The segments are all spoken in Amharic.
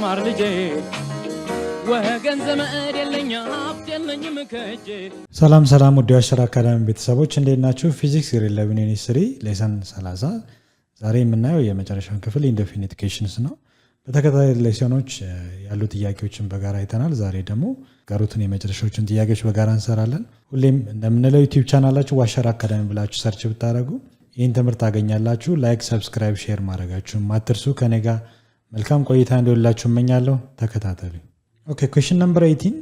ማር ልጄ ወገን ዘመድ የለኝ ሀብት የለኝም ከእጄ። ሰላም ሰላም ውድ የአሸራ አካዳሚ ቤተሰቦች እንዴት ናችሁ? ፊዚክስ ግሬድ 11 ዩኒት 3 ሌሰን 30 ዛሬ የምናየው የመጨረሻውን ክፍል ኢንዴፊኒት ኢኩዌሽንስ ነው። በተከታታይ ሌሰኖች ያሉ ጥያቄዎችን በጋራ አይተናል። ዛሬ ደግሞ ቀሩትን የመጨረሻዎችን ጥያቄዎች በጋራ እንሰራለን። ሁሌም እንደምንለው ዩቲዩብ ቻናላችሁ አሸራ አካዳሚ ብላችሁ ሰርች ብታደርጉ ይህን ትምህርት ታገኛላችሁ። ላይክ፣ ሰብስክራይብ፣ ሼር ማድረጋችሁን አትርሱ። ከኔ ጋር መልካም ቆይታ እንዲሆንላችሁ እመኛለሁ። ተከታተሉ። Okay, question number 18.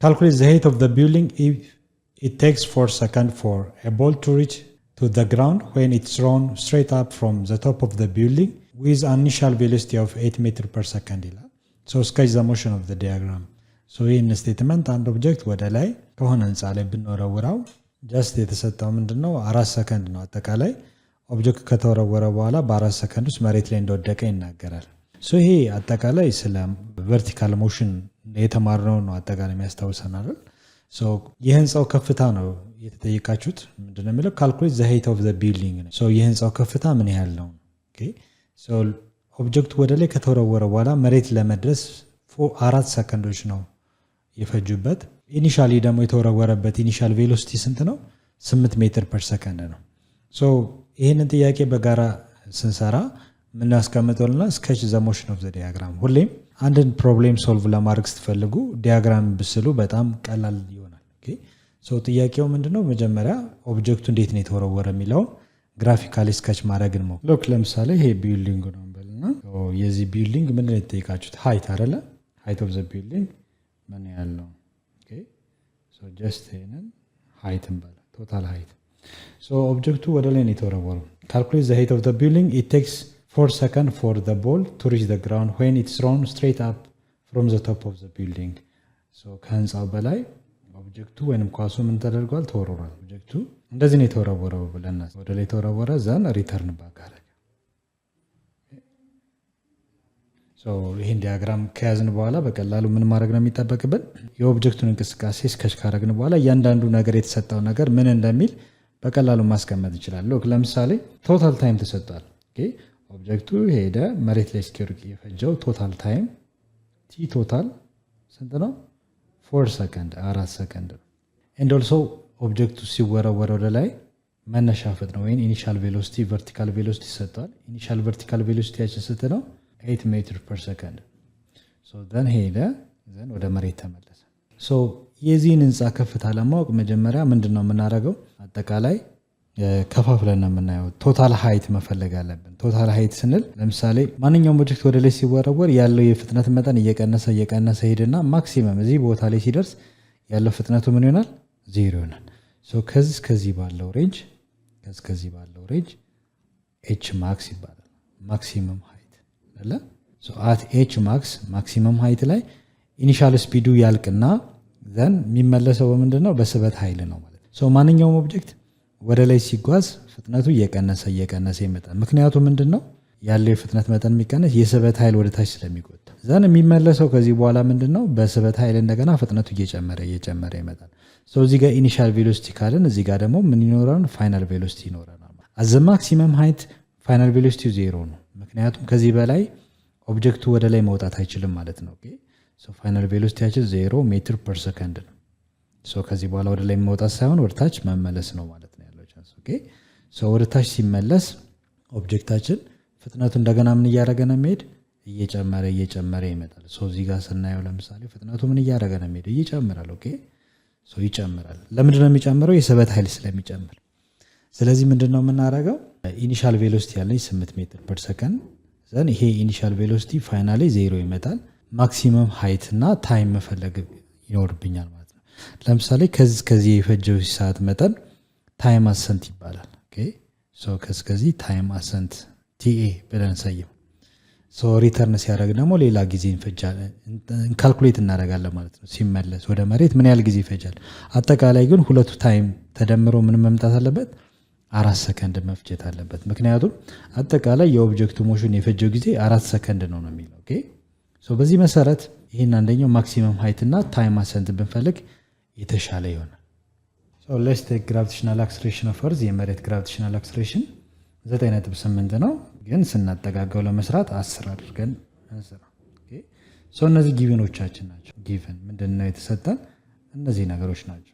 Calculate the height of the building if it takes 4 seconds for a ball to reach to the ground when it's thrown straight up from the top of the building with an initial velocity of 8 meters per second. So sketch the motion of the diagram. So in statement and object ወደ ላይ ከሆነ ህንጻ ላይ ብንወረውራው just የተሰጠው ምንድነው 4 ሰከንድ ነው። አጠቃላይ ኦብጀክት ከተወረወረ በኋላ በ4 ሰከንድ ውስጥ መሬት ላይ እንደወደቀ ይናገራል። so ይሄ አጠቃላይ ስለ vertical motion የተማርነው ነው። አጠቃላይ የሚያስታውሰናል። so የህንጻው ከፍታ ነው የተጠየቃችሁት። ምንድነው የሚለው calculate the height of the building ነው። so የህንጻው ከፍታ ምን ያህል ነው? okay so ኦብጀክቱ ወደ ላይ ከተወረወረ በኋላ መሬት ለመድረስ 4 ሰከንዶች ነው የፈጁበት። ኢኒሻሊ ደግሞ የተወረወረበት ኢኒሻል ቬሎሲቲ ስንት ነው? 8 ሜትር ፐር ሰከንድ ነው። so ይሄንን ጥያቄ በጋራ ስንሰራ ምን ያስቀምጠውልና sketch the motion of the diagram። ሁሌም አንድን ፕሮብሌም ሶልቭ ለማድረግ ስትፈልጉ ዲያግራም ብስሉ በጣም ቀላል ይሆናል። ኦኬ ሶ ጥያቄው ምንድነው? መጀመሪያ ኦብጀክቱ እንዴት ነው የተወረወረ የሚለው ግራፊካሊ ስኬች ማድረግ ነው። ሎክ ለምሳሌ ይሄ ቢልዲንግ ነው እንበልና የዚህ ቢልዲንግ ምንድነው የተጠየቃችሁት? ሃይት አይደለ? ሃይት ኦፍ ዘ ቢልዲንግ ምን ያህል ነው? ኦኬ ሶ ጀስት ይሄንን ሃይት እንበል፣ ቶታል ሃይት። ሶ ኦብጀክቱ ወደ ላይ ነው የተወረወረው። ካልኩሌት ዘ ሃይት ኦፍ ዘ ቢልዲንግ ኢት ቴክስ 4 seconds for the ball to reach the ground when it's thrown straight up from the top of the building. So ከህንጻው በላይ ኦብጀክቱ ወይንም ኳሱ ምን ተደርጓል? ተወርውሯል። ኦብጀክቱ እንደዚህ ነው የተወረወረው ብለና ወደ ላይ ተወረወረ፣ ዘን ሪተርን ባክ አደረገ። so ይሄን ዲያግራም ከያዝን በኋላ በቀላሉ ምን ማድረግ ነው የሚጠበቅብን? የኦብጀክቱን እንቅስቃሴ ስኬች ካደረግን በኋላ እያንዳንዱ ነገር የተሰጠው ነገር ምን እንደሚል በቀላሉ ማስቀመጥ ይችላል። ሎክ ለምሳሌ ቶታል ታይም ተሰጥቷል። ኦኬ ኦብጀክቱ ሄደ መሬት ላይ እስኪወርቅ የፈጀው ቶታል ታይም ቲ ቶታል ስንት ነው? 4 ሰከንድ 4 ሰከንድ ነው። ኤንድ ኦልሶ ኦብጀክቱ ሲወረወረ ወደ ላይ መነሻ ፍጥነት ነው ወይ ኢኒሻል ቬሎሲቲ ቨርቲካል ቬሎሲቲ ሰጥቷል። ኢኒሻል ቨርቲካል ቬሎሲቲ ስንት ነው? 8 ሜትር ፐር ሰከንድ። ሶ ዘን ሄደ ዘን ወደ መሬት ተመለሰ። ሶ የዚህን ህንጻ ከፍታ ለማወቅ መጀመሪያ ምንድነው የምናደርገው? አጠቃላይ ከፋፍለን ነው የምናየው። ቶታል ሃይት መፈለግ አለብን። ቶታል ሃይት ስንል ለምሳሌ ማንኛውም ኦብጀክት ወደ ላይ ሲወረወር ያለው የፍጥነት መጠን እየቀነሰ ሄድና ማክሲመም እዚህ ቦታ ላይ ሲደርስ ያለው ፍጥነቱ ምን ይሆናል? 0 ይሆናል። ሶ ከዚህ ባለው ሬንጅ ኤች ማክስ ይባላል። ማክሲመም ሃይት አይደለ? ሶ አት ኤች ማክስ ማክሲመም ሃይት ላይ ኢኒሻል ስፒዱ ያልቅና ዘን የሚመለሰው በምንድነው? በስበት ኃይል ነው ማለት። ሶ ማንኛውም ኦብጀክት ወደ ላይ ሲጓዝ ፍጥነቱ እየቀነሰ ይመጣል። ምክንያቱ ምንድነው? ያለው የፍጥነት መጠን የሚቀነስ የስበት ኃይል ወደ ታች ስለሚጎታ ዘን የሚመለሰው ከዚህ በኋላ ምንድነው? በስበት ኃይል እንደገና ፍጥነቱ እየጨመረ ይመጣል። ሶ እዚህ ጋር ኢኒሻል ቬሎሲቲ ካለን እዚህ ጋር ደግሞ ምን ይኖራል? ፋይናል ቬሎሲቲ ይኖራል። አዘ ማክሲመም ሃይት ፋይናል ቬሎሲቲ 0 ነው። ምክንያቱም ከዚህ በላይ ኦብጀክቱ ወደ ላይ መውጣት አይችልም ማለት ነው። ኦኬ ሶ ፋይናል ቬሎሲቲያችን 0 ሜትር ፐር ሰከንድ ነው። ሶ ከዚህ በኋላ ወደ ላይ መውጣት ሳይሆን ወደ ታች መመለስ ነው ማለት ነው። ኦኬ ሶ ወደ ታች ሲመለስ ኦብጀክታችን ፍጥነቱ እንደገና ምን እያደረገ ነው የሚሄድ? እየጨመረ ይመጣል። ሶ እዚህ ጋር ስናየው ለምሳሌ ፍጥነቱ ምን እያደረገ ነው የሚሄድ? ይጨምራል። ኦኬ ሶ ይጨምራል። ለምንድን ነው የሚጨምረው? የስበት ኃይል ስለሚጨምር። ስለዚህ ምንድነው የምናደርገው? ኢኒሻል ቬሎሲቲ ያለኝ 8 ሜትር ፐር ሰከንድ ዘን ይሄ ኢኒሻል ቬሎሲቲ ፋይናሊ 0 ይመጣል። ማክሲመም ሃይት እና ታይም መፈለግ ይኖርብኛል ማለት ነው። ለምሳሌ ከዚህ የፈጀው ሰዓት መጠን ታይም አሰንት ይባላል። ኦኬ ሶ ከዚህ ታይም አሰንት ቲኤ ብለን ሰየው። ሶ ሪተርን ሲያደርግ ደግሞ ሌላ ጊዜ ካልኩሌት እናደርጋለን ማለት ነው። ሲመለስ ወደ መሬት ምን ያህል ጊዜ ይፈጃል? አጠቃላይ ግን ሁለቱ ታይም ተደምሮ ምን መምጣት አለበት? 4 ሰከንድ መፍጀት አለበት። ምክንያቱም አጠቃላይ የኦብጀክቱ ሞሽን የፈጀው ጊዜ 4 ሰከንድ ነው የሚለው። ኦኬ ሶ በዚህ መሰረት ይሄን አንደኛው ማክሲመም ሃይት እና ታይም አሰንት ብንፈልግ የተሻለ ይሆናል። So let's take gravitational acceleration of Earth. የመሬት gravitational acceleration 9.8 ነው፣ ግን ስናጠጋጋው ለመስራት 10 አድርገን እንሰራ። ኦኬ እነዚህ ጊቨኖቻችን ናቸው። ጊቨን ምንድነው የተሰጠን? እነዚህ ነገሮች ናቸው።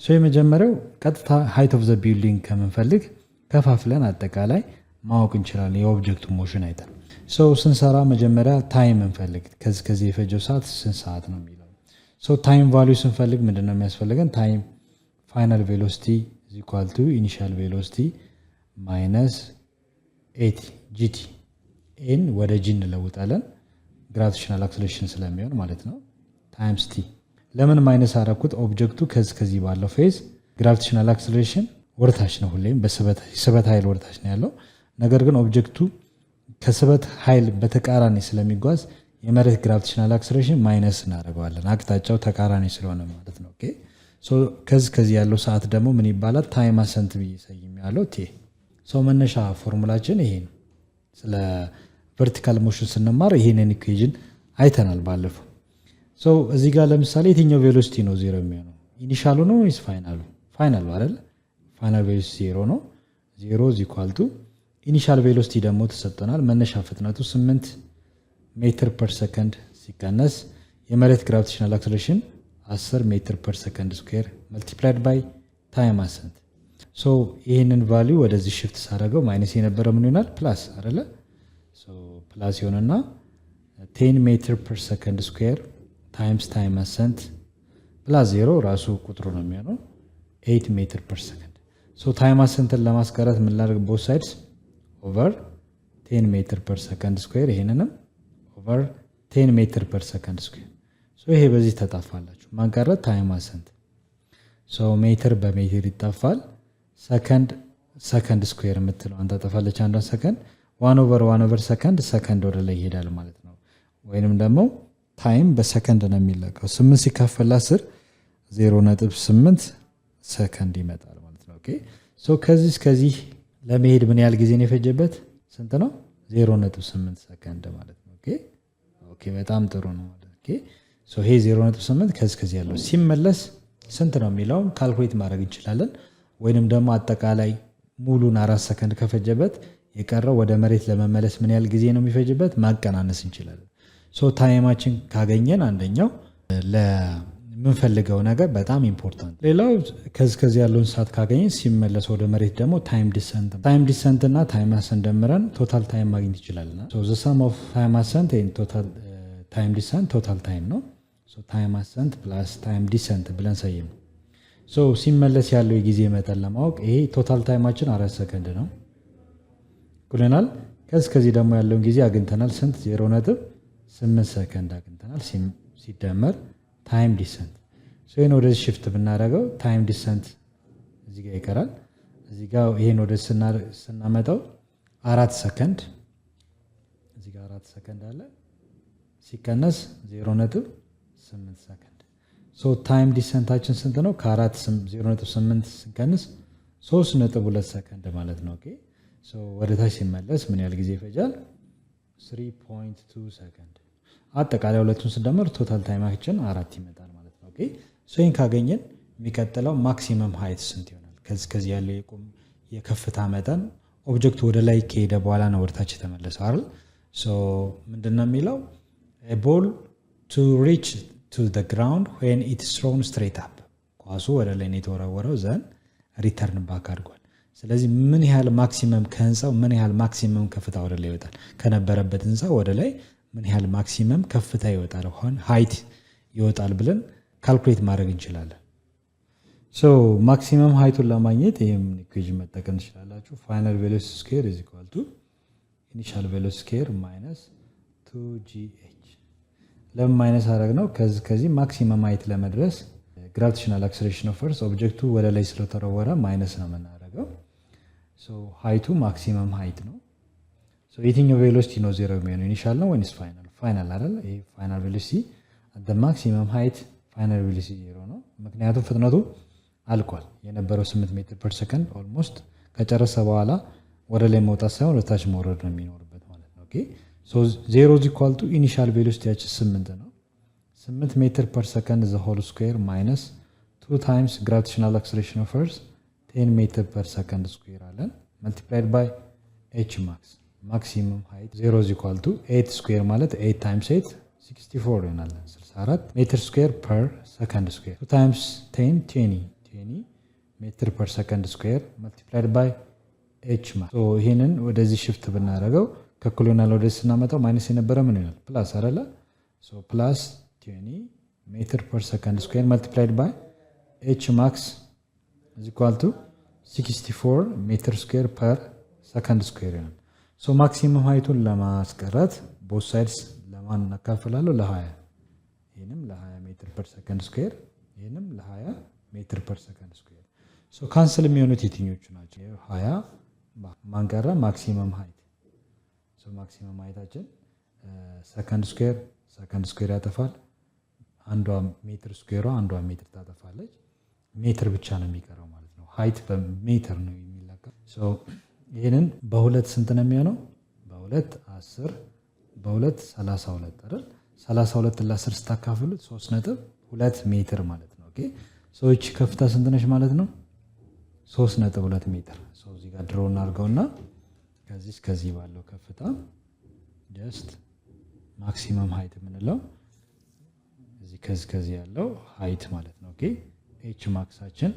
የመጀመሪያው ቀጥታ ሃይት ኦፍ ዘ ቢልዲንግ ከምንፈልግ ከፋፍለን አጠቃላይ ማወቅ እንችላለን። የኦብጀክቱ ሞሽን አይተን ስንሰራ መጀመሪያ ታይም እንፈልግ። ከዚህ የፈጀው ሰዓት ስንት ሰዓት ነው የሚለው ታይም ቫሊዩ ስንፈልግ ምንድነው የሚያስፈልገን? ታይም ፋይናል ቬሎሲቲ is equal to initial velocity minus 80 gt n ወደ g እንለውጣለን ግራቪቴሽናል አክሰለሬሽን ስለሚሆን ማለት ነው ታይምስ t። ለምን ማይነስ አደረኩት? ኦብጀክቱ ከዚህ ባለው ፌዝ ግራቪቴሽናል አክሰለሬሽን ወርታች ነው፣ ሁሌም በስበት ኃይል ወርታች ነው ያለው። ነገር ግን ኦብጀክቱ ከስበት ኃይል በተቃራኒ ስለሚጓዝ የመሬት ግራቪቴሽናል አክሰለሬሽን ማይነስ እናደርገዋለን፣ አቅጣጫው ተቃራኒ ስለሆነ ማለት ነው። ኦኬ ከዚህ ያለው ሰዓት ደግሞ ምን ይባላል? ታይም አሰንት ብዬ ሰይም ያለው ቲ። መነሻ ፎርሙላችን ይሄ ነው። ስለ ቨርቲካል ሞሽን ስንማር ይሄንን ኢኩዌሽን አይተናል ባለፈው። እዚህ ጋር ለምሳሌ የትኛው ቬሎሲቲ ነው ዜሮ የሚሆነው? ኢኒሻሉ ነው ወይስ ፋይናሉ? ፋይናሉ አይደል? ፋይናል ቬሎሲቲ ዜሮ ነው። ዜሮ ኢዝ ኢኳል ቱ ኢኒሻል ቬሎሲቲ ደግሞ ተሰጥቶናል። መነሻ ፍጥነቱ 8 ሜትር ፐር ሰከንድ ሲቀነስ የመሬት ግራቪቴሽናል አክሰለሬሽን 10 ሜትር ፐር ሰከንድ ስኩዌር መልቲፕላይድ ባይ ታይም አሰንት። ይህንን ቫሊዩ ወደዚህ ሽፍት ሳደረገው ማይነስ የነበረ ምን ይሆናል? ፕላስ አይደለ? ፕላስ ይሆንና 10 ሜትር ፐር ሰከንድ ስኩዌር ታይምስ ታይም አሰንት ፕላስ ዜሮ ራሱ ቁጥሩ ነው የሚሆነው 8 ሜትር ፐር ሰከንድ። ታይም አሰንትን ለማስቀረት ምን ላደርግ? ቦት ሳይድስ ኦቨር 10 ሜትር ፐር ሰከንድ ስኩዌር ይሄንንም ኦቨር 10 ሜትር ፐር ሰከንድ ስኩዌር። ይሄ በዚህ ተጣፋላችሁ። ማንቀረ? ታይም አሰንት። ሜትር በሜትር ይጣፋል። ሰከንድ ስኩዌር የምትለው አንተ ጠፋለች። አንዷን ሰከንድ 1 ኦቨር ሰከንድ ወደ ላይ ይሄዳል ማለት ነው። ወይንም ደግሞ ታይም በሰከንድ ነው የሚለቀው። 8 ሲካፈል 10 0.8 ሰከንድ ይመጣል ማለት ነው። ኦኬ ከዚህ እስከዚህ ለመሄድ ምን ያህል ጊዜ ነው የፈጀበት? ስንት ነው? 0.8 ሰከንድ ማለት ነው። ኦኬ በጣም ጥሩ ነው ማለት ኦኬ ይሄ 0.8 ከዚህ ያለው ሲመለስ ስንት ነው የሚለውን ካልኩሌት ማድረግ እንችላለን። ወይንም ደግሞ አጠቃላይ ሙሉን 4 ሰከንድ ከፈጀበት የቀረው ወደ መሬት ለመመለስ ምን ያህል ጊዜ ነው የሚፈጅበት ማቀናነስ እንችላለን። ታይማችን ካገኘን አንደኛው ለምንፈልገው ነገር በጣም ኢምፖርታንት። ሌላው ከዚህ ያለውን ሰዓት ካገኘን ሲመለስ ወደ መሬት ደግሞ ታይም ዲሰንት እና ታይም አሰንት ደምረን ቶታል ታይም ማግኘት ይችላልና ዘ ሰም ኦፍ ታይም አሰንት ኤንድ ቶታል ታይም ዲሰንት ቶታል ታይም ነው። ታይም አሰንት ፕላስ ታይም ዲሰንት ብለን ሰይም። ሲመለስ ያለው የጊዜ መጠን ለማወቅ ይሄ ቶታል ታይማችን 4 ሰከንድ ነው ኩለናል። ከዚህ ደግሞ ያለውን ጊዜ አግኝተናል። ስንት? 0.8 ሰከንድ አግኝተናል። ሲደመር ታይም ዲሰንት ይሄን ወደ ሽፍት ብናደርገው ታይም ዲሰንት እዚህ ጋር ይቀራል። እዚህ ጋር ይሄን ወደ ስናመጣው 4 ሰከንድ እዚህ ጋር 4 ሰከንድ አለ ሲቀነስ 0.8 ሰከንድ። ታይም ዲሰንታችን ስንት ነው? ከ4 0.8 ሲቀነስ 3.2 ሰከንድ ማለት ነው። ኦኬ ወደ ታች ሲመለስ ምን ያህል ጊዜ ይፈጃል? 3.2 ሰከንድ። አጠቃላይ ሁለቱን ስንደምር ቶታል ታይማችን 4 ይመጣል ማለት ነው። ኦኬ ይህን ካገኘን የሚቀጥለው ማክሲመም ሃይት ስንት ይሆናል? ከዚህ ያለው የከፍታ መጠን ኦብጀክቱ ወደ ላይ ከሄደ በኋላ ነው ወደ ታች የተመለሰው አይደል? ምንድነው የሚለው a ball to reach to the ground when it is thrown straight up። ኳሱ ወደ ላይ ነው የተወረወረው ዘን ሪተርን ባክ አድርጓል። ስለዚህ ምን ያህል ማክሲመም ከህንፃው ምን ያህል ማክሲመም ከፍታ ወደ ላይ ይወጣል? ከነበረበት ህንፃ ወደ ላይ ምን ያህል ማክሲመም ከፍታ ይወጣል? ሃይት ይወጣል ብለን ካልኩሌት ማድረግ እንችላለን። ማክሲመም ሃይቱን ለማግኘት ይህም ኢኩዌሽን መጠቀም ትችላላችሁ። ፋይናል ቬሎሲቲ ስኩዌር ኢዝ ኢኳል ቱ ኢኒሻል ቬሎሲቲ ስኩዌር ማይነስ 2gh። ለምን ማይነስ አደረግ ነው? ከዚህ ማክሲመም ሃይት ለመድረስ ግራቪቴሽናል አክሰለሬሽን ኦፍ እርዝ ኦብጀክቱ ወደ ላይ ስለተወረወረ ማይነስ ነው የምናደርገው። ሃይቱ ማክሲመም ሃይት ነው። የትኛው ቬሎሲቲ ነው ዜሮ የሚሆነው? ኢኒሻል ነው ወይስ ፋይናል? ፋይናል አይደል? ይሄ ፋይናል ቬሎሲቲ አት ዘ ማክሲመም ሃይት ፋይናል ቬሎሲቲ ዜሮ ነው። ምክንያቱም ፍጥነቱ አልቋል። የነበረው 8 ሜትር ፐር ሰከንድ ኦልሞስት ከጨረሰ በኋላ ወደ ላይ መውጣት ሳይሆን ወደ ታች መውረድ ነው የሚኖርበት ማለት ነው። ኦኬ ዜሮ ኢዝ ኢኳል ቱ ኢኒሻል ቬሎሲቲያችን 8 ነው። 8 ሜትር ፐር ሰከንድ ዘ ሆል ስኩዌር ማይነስ 2 ታይምስ ግራቪቴሽናል አክሰለሬሽን ኦፍ እርዝ 10 ሜትር ፐር ሰከንድ ስኩዌር አለን መልቲፕላይድ ባይ ኤች ማክስ ማክሲመም ሃይት 0 ኢዝ ኢኳል ቱ 8 ስኩዌር ማለት 8 ታይምስ 8 64 ይሆናል 64 ሜትር ስኩዌር ፐር ሰከንድ ስኩዌር 2 ታይምስ 10 20 ሜትር ፐር ሰከንድ ስኩዌር መልቲፕላይድ ባይ ኤች ማለት ሶ ይሄንን ወደዚህ ሽፍት ብናደርገው ከኩሎናል ወደዚህ ስናመጣው ማይነስ የነበረ ምን ይሆናል ፕላስ አይደለ ሶ ፕላስ 20 ሜትር ፐር ሰከንድ ስኩዌር መልቲፕላይድ ባይ ኤች ማክስ is equal to 64 ሜትር ስኩዌር ፐር ሰከንድ ስኩዌር ይሆናል ሶ ማክሲመም ሃይቱን ለማስቀረት ቦth sides ለማን እናካፍላለሁ ለ20 ይሄንም ለ20 ሜትር ፐር ሰከንድ ስኩዌር ይሄንም ለ20 ሜትር ፐር ሰከንድ ስኩዌር ሶ ካንስል የሚሆኑት የትኞቹ ናቸው 20 ማንቀረ ማክሲመም ሃይት ሶ ማክሲመም ሃይታችን ሰከንድ ስኩዌር ያጠፋል አንዷ ሜትር ስኩዌሯ አንዷ ሜትር ታጠፋለች ሜትር ብቻ ነው የሚቀረው ማለት ነው ሃይት በሜትር ነው የሚለካው ሶ ይሄንን በሁለት ስንት ነው የሚሆነው በሁለት 10 በሁለት 32 አይደል 32 ለ10 ስታካፍሉት 3.2 ሜትር ማለት ነው ኦኬ ሶ እቺ ከፍታ ስንት ነች ማለት ነው 3.2 ሜትር ሶ እዚህ ጋር ድሮ እናርገውና ከዚህ እስከዚህ ባለው ከፍታ ጀስት ማክሲመም ሃይት የምንለው እዚህ ከዚህ ያለው ሃይት ማለት ነው ኦኬ ኤች ማክሳችን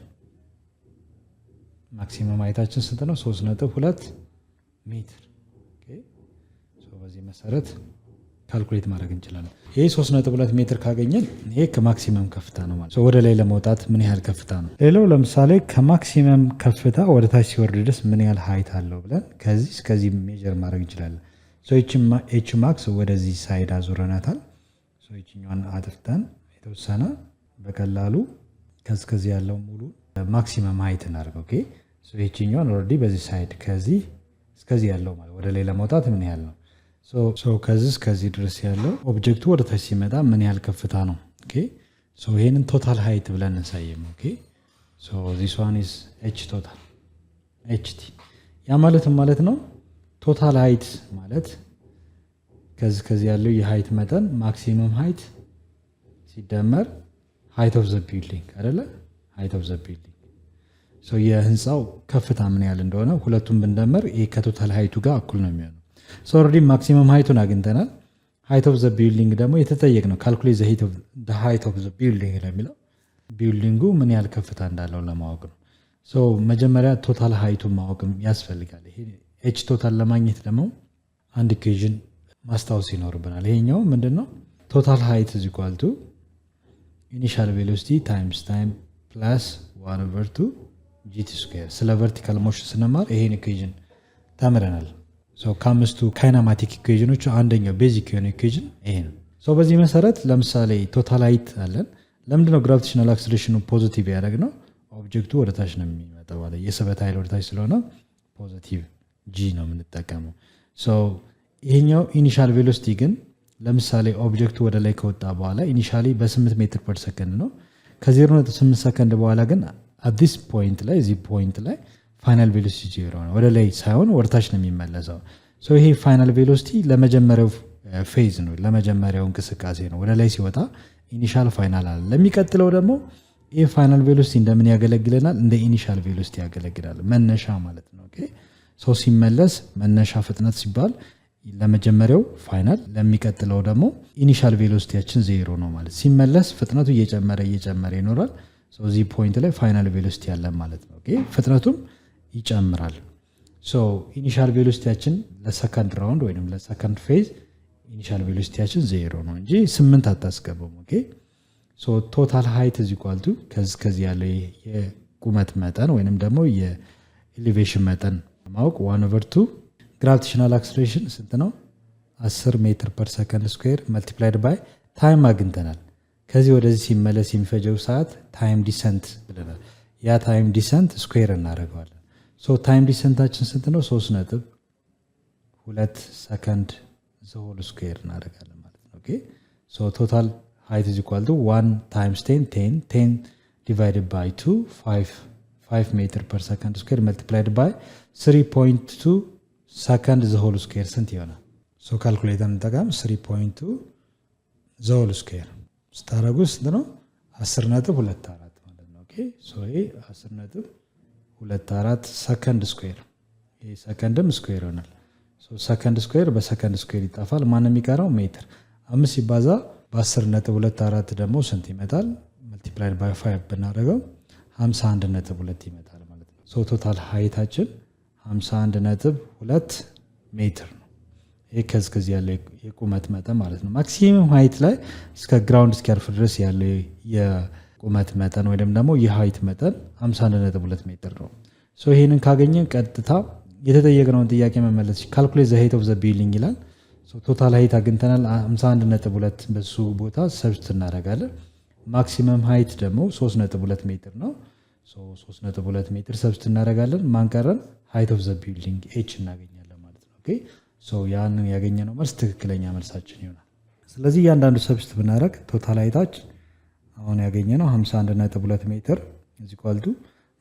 ማክሲመም ሃይታችን ስንት ነው 3.2 ሜትር ኦኬ ሶ በዚህ መሰረት ካልኩሌት ማድረግ እንችላለን ይሄ 3.2 ሜትር ካገኘን ይሄ ከማክሲመም ከፍታ ነው ማለት ሶ ወደ ላይ ለመውጣት ምን ያህል ከፍታ ነው ሌላው ለምሳሌ ከማክሲመም ከፍታ ወደ ታች ሲወርድ ድረስ ምን ያህል ሃይት አለው ብለን ከዚህ እስከዚህ ሜጀር ማድረግ እንችላለን ሶ ኤች ማክስ ወደዚህ ሳይድ አዙረናታል ሶ እቺኛውን አጥፍተን የተወሰነ በቀላሉ ከዚህ ያለው ሙሉ ማክሲመም ሃይት እናደርገው ኦኬ ሶ እቺኛውን ኦልሬዲ በዚህ ሳይድ ከዚህ እስከዚህ ያለው ማለት ወደ ላይ ለመውጣት ምን ያህል ነው ሶ ከዚህ ድረስ ያለው ኦብጀክቱ ወደ ታች ሲመጣ ምን ያህል ከፍታ ነው ኦኬ ሶ ይሄንን ቶታል ሃይት ብለን እንሰይም ኦኬ ሶ this one is h total ht ያ ማለት ነው ቶታል ሃይት ማለት ከዚህ ያለው የሃይት መጠን ማክሲመም ሃይት ሲደመር height of the building አይደለ height of the building ሶ የህንጻው ከፍታ ምን ያህል እንደሆነ ሁለቱም ብንደመር ይሄ ከቶታል ሃይቱ ጋር እኩል ነው የሚሆነው ሶ ኦልሬዲ ማክሲመም ሃይቱን አግኝተናል height of the building ደግሞ የተጠየቅ ነው calculate the height of the building ለሚለው ቢልዲንጉ ምን ያህል ከፍታ እንዳለው ለማወቅ ነው ሶ መጀመሪያ ቶታል ሃይቱን ማወቅም ያስፈልጋል ይሄ h ቶታል ለማግኘት ደግሞ አንድ ኢኩዌሽን ማስታወስ ይኖርብናል ይሄኛው ምንድነው ቶታል ሃይት is equal to initial velocity times time plus 1/2 gt square ስለ vertical motion ስንማር ይሄን ኢኩዌሽን ተምረናል ሶ ከአምስቱ ካይናማቲክ ኢኩዌሽኖች አንደኛው ቤዚክ የሆነ ኢኩዌሽን ይሄ ነው ሶ በዚህ መሰረት ለምሳሌ ቶታል ሃይት አለን ለምንድነው ግራቪቴሽናል አክሰለሬሽኑ ፖዚቲቭ ያደረግነው ኦብጀክቱ ወደ ታች ነው የሚመጣው ማለት የስበት ኃይል ወደ ታች ስለሆነ ፖዚቲቭ g ነው የምንጠቀመው ሶ ይሄኛው ኢኒሻል ቬሎሲቲ ግን ለምሳሌ ኦብጀክቱ ወደ ላይ ከወጣ በኋላ ኢኒሻሊ በ8 ሜትር ፐር ሰከንድ ነው ከ0.8 ሰከንድ በኋላ ግን at this point ላይ እዚህ ፖይንት ላይ ፋይናል ቬሎሲቲ 0 ነው ወደ ላይ ሳይሆን ወደ ታች ነው የሚመለሰው ሶ ይሄ ፋይናል ቬሎሲቲ ለመጀመሪያው ፌዝ ነው ለመጀመሪያው እንቅስቃሴ ነው ወደ ላይ ሲወጣ ኢኒሻል ፋይናል አለ ለሚቀጥለው ደግሞ ይሄ ፋይናል ቬሎሲቲ እንደምን ያገለግለናል እንደ ኢኒሻል ቬሎሲቲ ያገለግላል መነሻ ማለት ነው ኦኬ ሶ ሲመለስ መነሻ ፍጥነት ሲባል ለመጀመሪያው ፋይናል ለሚቀጥለው ደግሞ ኢኒሻል ቬሎሲቲያችን 0 ነው ማለት ሲመለስ ፍጥነቱ እየጨመረ ይኖራል ሶ እዚህ ፖይንት ላይ ፋይናል ቬሎሲቲ ያለ ማለት ነው ኦኬ ፍጥነቱም ይጨምራል ሶ ኢኒሻል ቬሎሲቲያችን ለሰከንድ ራውንድ ወይንም ለሰከንድ ፌዝ ኢኒሻል ቬሎሲቲያችን 0 ነው እንጂ 8 አታስገቡም ኦኬ ሶ ቶታል ሃይት is equal to ከዚህ ያለው የቁመት መጠን ወይንም ደግሞ የኤሌቬሽን መጠን ማወቅ 1/2 ግራቪቴሽናል አክሰለሬሽን ስንት ነው 10 ሜትር ፐር ሰከንድ ስኩዌር መልቲፕላይድ ባይ ታይም አግኝተናል ከዚህ ወደዚህ ሲመለስ የሚፈጀው ሰዓት ታይም ዲሰንት ብለናል ያ ታይም ዲሰንት ስኩዌር እናደርገዋለን ሶ ታይም ዲሰንታችን ስንት ነው 3.2 ሰከንድ the whole square እናደርጋለን ማለት ነው ኦኬ ሶ ቶታል height is equal to 1 times 10 divided by 2 5 meter per second square multiplied by 3.2 second the whole square ስንት ይሆናል ሶ ካልኩሌተር እንጠቀም 3.2 the whole square ስታረጉ ስንት ነው 10.24 ማለት ነው ኦኬ ሶ ይሄ 10.24 ሰከንድ ስኩዌር ይሄ ሰከንድም ስኩዌር ይሆናል ሶ ሰከንድ ስኩዌር በሰከንድ ስኩዌር ይጣፋል ማን የሚቀረው ሜትር 5 ሲባዛ በ10.24 ደግሞ ስንት ይመጣል? multiplied by 5 ብናደርገው 51.2 ይመጣል ማለት ነው። ሶ ቶታል ሃይታችን 51.2 ሜትር ነው። ይሄ ከዚህ ያለ የቁመት መጠን ማለት ነው። ማክሲመም ሃይት ላይ እስከ ግራውንድ እስኪያርፍ ድረስ ያለው የቁመት መጠን ወይም ደግሞ የሃይት መጠን 51.2 ሜትር ነው። ሶ ይሄንን ካገኘን ቀጥታ የተጠየቅነውን ጥያቄ መመለስ ካልኩሌት ዘ ሃይት ኦፍ ዘ ቢልዲንግ ይላል። ሶ ቶታል ሃይት አግኝተናል 51.2 በሱ ቦታ ሰብስት እናደርጋለን። ማክሲመም ሃይት ደግሞ 3.2 ሜትር ነው። ሶ 3.2 ሜትር ሰብስት እናደርጋለን። ማንቀረን ሃይት ኦፍ ዘ ቢልዲንግ ኤች እናገኛለን ማለት ነው። ኦኬ ሶ ያንን ያገኘነው መልስ ትክክለኛ መልሳችን ይሆናል። ስለዚህ እያንዳንዱ ሰብስት ብናደርግ ቶታል ሃይታችን አሁን ያገኘነው 51.2 ሜትር እዚህ ኳልቱ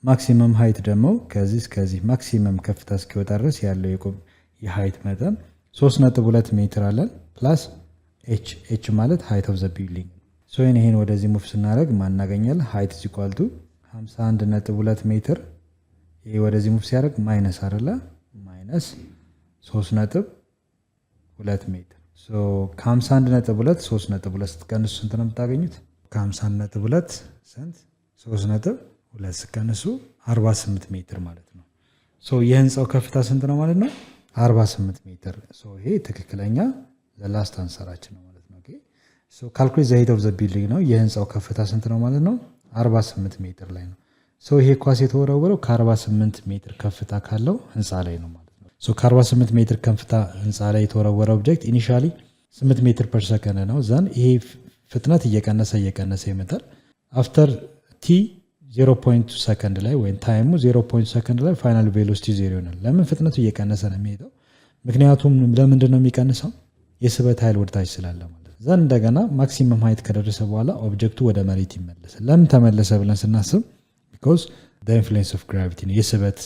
ማክሲመም ሃይት ደግሞ ከዚህ እስከዚህ ማክሲመም ከፍታ እስኪወጣ ድረስ ያለው የሃይት መጠን 3.2 ሜትር አለን ፕላስ ኤች ማለት ሃይት ኦፍ ዘ ቢልዲንግ። ሶ ይሄን ወደዚህ ሙቭ ስናደርግ ማን እናገኛለን? ሃይት ኢዝ ኢኳል ቱ 51.2 ሜትር። ይሄ ወደዚህ ሙቭ ሲያደርግ ማይነስ አይደለ? ማይነስ 3.2 ሜትር። ሶ ከ51.2 3.2 ስትቀንሱ ስንት ነው የምታገኙት? ከ51.2 ስንት 3.2 ስትቀንሱ 48 ሜትር ማለት ነው። ሶ የህንፃው ከፍታ ስንት ነው ማለት ነው? 48 ሜትር። ሶ ይሄ ትክክለኛ ላስት አንሰራችን ነው ማለት ነው። ኦኬ ሶ ካልኩሌት ዘ ሃይት ኦፍ ዘ ቢልዲንግ ነው። የህንፃው ከፍታ ስንት ነው ማለት ነው? 48 ሜትር ላይ ነው። ሶ ይሄ ኳስ የተወረወረው ከ48 ሜትር ከፍታ ካለው ህንፃ ላይ ነው ማለት ነው። ሶ ከ48 ሜትር ከፍታ ህንፃ ላይ የተወረወረ ኦብጀክት ኢኒሺያሊ 8 ሜትር ፐር ሰከንድ ነው። ዘን ይሄ ፍጥነት እየቀነሰ ይመጣል። አፍተር ቲ 0.2 ሰከንድ ላይ ወይም ታይሙ 0.2 ሰከንድ ላይ ፋይናል ቬሎሲቲ 0 ይሆናል። ለምን? ፍጥነቱ እየቀነሰ ነው የሚሄደው። ምክንያቱም ለምንድን ነው የሚቀንሰው? የስበት ኃይል ወደታች ስላለ ማለት ነው። ዘን እንደገና ማክሲመም ሃይት ከደረሰ በኋላ ኦብጀክቱ ወደ መሬት ይመለሳል። ለምን ተመለሰ ብለን ስናስብ ቢኮዝ ዘ ኢንፍሉዌንስ ኦፍ ግራቪቲ ነው፣ የስበት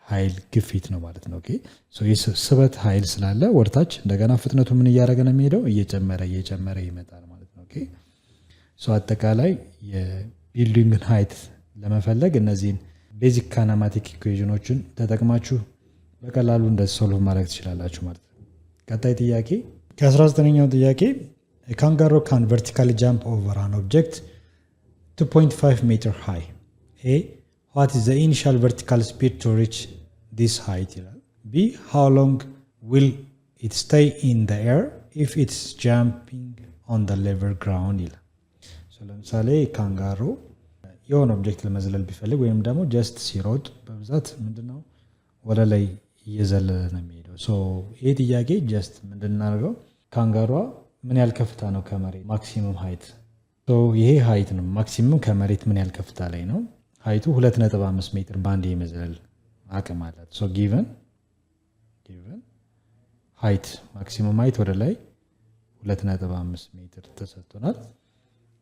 ኃይል ግፊት ነው ማለት ነው። ኦኬ ሶ የስበት ኃይል ስላለ ወደታች እንደገና ፍጥነቱ ምን እያደረገ ነው የሚሄደው? እየጨመረ ይመጣል ማለት ነው። ኦኬ ሶ አጠቃላይ የቢልዲንግን ሃይት ለመፈለግ እነዚህን ቤዚክ ካይናማቲክ ኢኩዌሽኖችን ተጠቅማችሁ በቀላሉ እንደዚህ ሶልቭ ማድረግ ትችላላችሁ ማለት ነው። ቀጣይ ጥያቄ ከ19ኛው ጥያቄ ካንጋሮ ካን ቨርቲካሊ ጃምፕ ኦቨር አን ኦብጀክት 2.5 ሜትር ሃይ ኤ ዋት ኢዝ ዘ ኢኒሻል ቨርቲካል ስፒድ ቱ ሪች ዲስ ሃይት ይላል። ቢ ሃው ሎንግ ዊል ኢት ስቴይ ኢን ዘ ኤር ኢፍ ኢትስ ጃምፒንግ ኦን ዘ ሌቨል ግራውንድ ይላል። ለምሳሌ ካንጋሮ የሆነ ኦብጀክት ለመዝለል ቢፈልግ ወይም ደግሞ ጀስት ሲሮጥ በብዛት ምንድነው ወደ ላይ እየዘለለ ነው የሚሄደው። ሶ ይሄ ጥያቄ ጀስት ምንድናደርገው ካንጋሯ ምን ያህል ከፍታ ነው ከመሬት ማክሲመም ሃይት። ሶ ይሄ ሃይት ነው ማክሲመም ከመሬት ምን ያህል ከፍታ ላይ ነው። ሃይቱ 2.5 ሜትር ባንዴ የመዝለል አቅም አላት። ሶ ጊቨን ሃይት ማክሲመም ሃይት ወደ ላይ 2.5 ሜትር ተሰጥቶናል።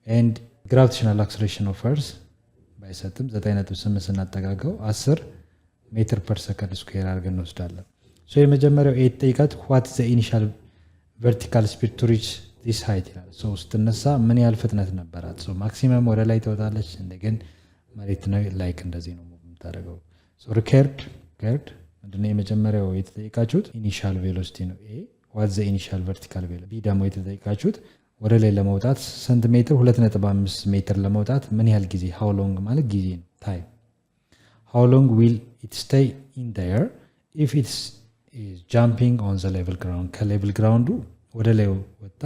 ኤንድ ግራቪቴሽናል አክሰለሬሽን ኦፍ እርዝ ባይሰጥም 9.8 ስናጠጋገው 10 ሜትር ፐር ሰከንድ ስኩዌር አድርገን እንወስዳለን። ሶ የመጀመሪያው ኤ ጠይቃት ዋት ዘ ኢኒሻል ቨርቲካል ስፒድ ቱ ሪች ዲስ ሃይት ይላል። ሶ ስትነሳ ምን ያህል ፍጥነት ነበራት? ሶ ማክሲመም ወደ ላይ ትወጣለች፣ እንደገን መሬት ላይክ እንደዚህ ነው የምታደርገው። ሶ ሪከርድ ምንድነው የመጀመሪያው የተጠይቃችሁት ኢኒሻል ቬሎሲቲ ነው። ኤ ዋት ዘ ኢኒሻል ቨርቲካል ቬሎሲቲ። ቢ ደግሞ የተጠይቃችሁት ወደ ላይ ለመውጣት ስንት ሜትር? 2.5 ሜትር ለመውጣት ምን ያህል ጊዜ? ሃው ሎንግ ማለት ጊዜ ነው፣ ታይም። ሃው ሎንግ ዊል ኢት ስቴይ ኢን ዘ ኤር ኢፍ ኢትስ ጃምፒንግ ኦን ዘ ሌቭል ግራውንድ። ከሌቭል ግራውንዱ ወደ ላይ ወጣ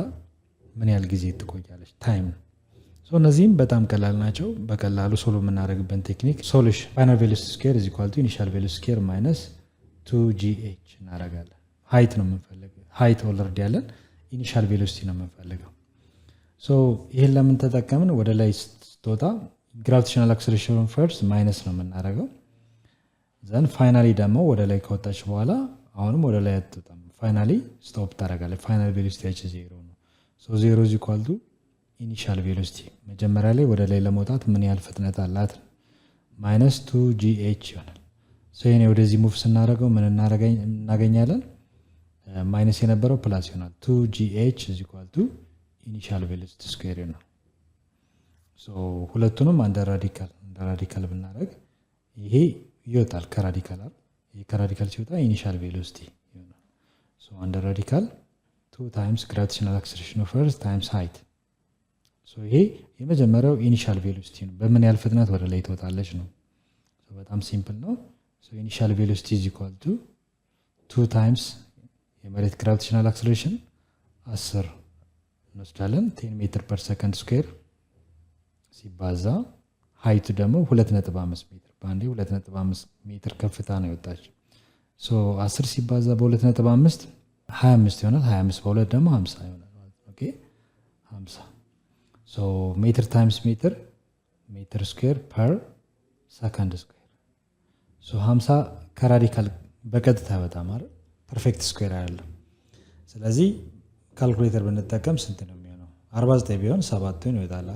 ምን ያህል ጊዜ ትቆያለች? ታይም ነው። እነዚህም በጣም ቀላል ናቸው። በቀላሉ ሶሎ የምናደርግበት ቴክኒክ ሶሉሽን ፋይናል ቬሎሲቲ ስኩዌር ኢዝ ኢኳል ቱ ኢኒሻል ቬሎሲቲ ስኩዌር ማይነስ 2gh እናደርጋለን። ሃይት ነው የምንፈልገው። ሃይት ኦልሬዲ ያለን፣ ኢኒሻል ቬሎሲቲ ነው የምንፈልገው። ይህን ለምን ተጠቀምን? ወደ ላይ ስትወጣ ግራቪቴሽናል አክሰለሬሽን ፈርስት ማይነስ ነው የምናደርገው። ዘን ፋይናሊ ደግሞ ወደ ላይ ከወጣች በኋላ አሁንም ወደ ላይ አትወጣም። ፋይናሊ ስቶፕ ታደርጋለች። ፋይናል ቬሎሲቲያችን 0 ነው። ዜሮ ኢዝ ኢኳል ቱ ኢኒሻል ቬሎሲቲ መጀመሪያ ላይ ወደ ላይ ለመውጣት ምን ያህል ፍጥነት አላት? ማይነስ 2gh ይሆናል። ይሄኔ ወደዚህ ሙቭ ስናደርገው ምን እናገኛለን? ማይነስ የነበረው ፕላስ ይሆናል። 2gh ኢዝ ኢኳል ቱ ኢኒሻል ቬሎሲቲ ስኩዌር ነው። ሁለቱንም አንደ ራዲካል ብናደርግ ይሄ ይወጣል ከራዲካል አይደል? ይሄ ከራዲካል ሲወጣ ኢኒሻል ቬሎሲቲ ይሆናል። አንደ ራዲካል 2 ታይምስ ግራቪቴሽናል አክሰለሬሽን ኦፍ ኤርዝ ታይምስ ሃይት። ይሄ የመጀመሪያው ኢኒሻል ቬሎሲቲ ነው። በምን ያህል ፍጥነት ወደ ላይ ትወጣለች ነው። በጣም ሲምፕል ነው። ኢኒሻል ቬሎሲቲ ኢዝ ኢኳል ቱ 2 ታይምስ የመሬት ግራቪቴሽናል አክሰለሬሽን 10 እንወስዳለን 10 ሜትር ፐር ሰከንድ ስኩዌር ሲባዛ ሃይቱ ደግሞ 2.5 ሜትር በአንዴ 2.5 ሜትር ከፍታ ነው የወጣች። 10 ሲባዛ በ2.5 25 ይሆናል። 25 በ2 ደግሞ 50 ይሆናል ማለት ነው። ኦኬ 50 ሜትር ታይምስ ሜትር ሜትር ስኩዌር ፐር ሰከንድ ስኩዌር 50 ከራዲካል በቀጥታ በጣም ማለት ፐርፌክት ስኩዌር አይደለም። ስለዚህ ካልኩሌተር ብንጠቀም ስንት ነው የሚሆነው? 49 ቢሆን 7 ይወጣል።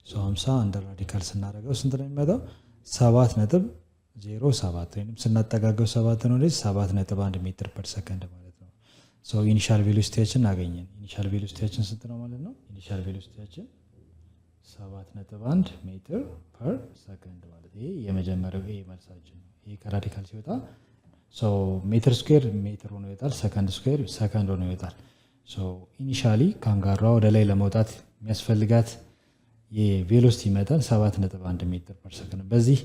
50 እንደ ራዲካል ስናደርገው ስንት ነው የሚመጣው? 7.07 ወይም ስናጠጋገው 7 ነው ወደዚህ 7.1 ሜትር ፐር ሰከንድ ማለት ነው። ኢኒሻል ቬሎሲቲያችን አገኘን። ኢኒሻል ቬሎሲቲያችን ስንት ነው ማለት ነው? ኢኒሻል ቬሎሲቲያችን 7.1 ሜትር ፐር ሰከንድ ማለት ይሄ የመጀመሪያው ይሄ መልሳችን ነው። ይሄ ከራዲካል ሲወጣ ሜትር ስኩዌር ሜትር ሆኖ ይወጣል፣ ሰከንድ ስኩዌር ሰከንድ ሆኖ ይወጣል። ኢኒሻሊ ካንጋሯ ወደ ላይ ለመውጣት የሚያስፈልጋት የቬሎሲቲ መጠን 7.1 ሜትር ፐር ሰከንድ። በዚህ